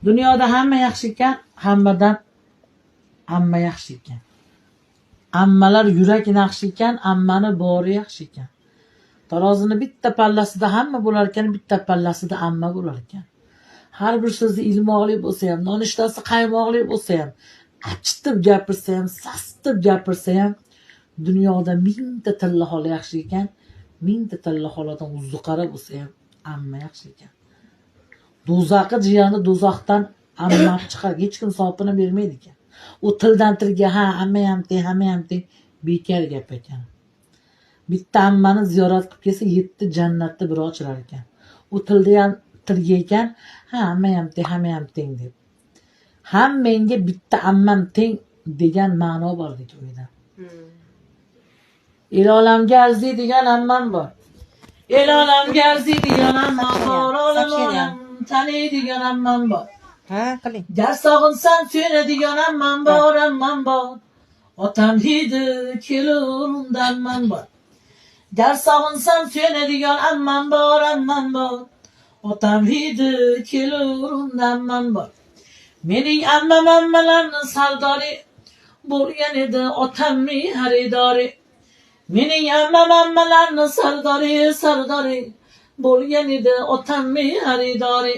Dunyoda hamma yaxshi ekan, hammadan amma yaxshi ekan. Ammalar yurakni yaxshi ekan, ammani bori yaxshi ekan. Tarozini bitta pallasida hamma bo'lar ekan, bitta pallasida amma bo'lar ekan. Har bir so'zi ilmoqli bo'lsa ham, nonushtasi qaymoqli bo'lsa ham, achitib gapirsa ham, sastib gapirsa ham, dunyoda mingta tilla xola yaxshi ekan, mingta tilla xoladan uzuqara bo'lsa ham amma yaxshi ekan. Do'zaxi jiyani do'zaxdan ammab chiqar, hech kim sopini bermaydi ekan. U tildan tilga ha amma ham teng, hamma ham teng bekar gap ekan. Bitta ammani ziyorat qilib kelsa 7 jannatni bir ochilar ekan. U tildan tilga ekan, ha amma ham teng, hamma ham teng deb. Ham menga bitta ammam teng degan ma'no bor deb o'yladim. El olamga arziydigan ammam bor. El olamga arziydigan ammam bor. Olam taniydigan ammam bor. Ha, qiling. Gar sog'insam suyunadigan ammam bor, ammam bor. Otam hidi kelurunda ammam bor. Gar sog'insam suyunadigan ammam bor, ammam bor. Otam hidi kelurunda ammam bor. Mening ammam ammalarni sardori bo'lgan edi, otamni xaridori. Mening ammam ammalarni sardori bo'lgan edi, otamni xaridori.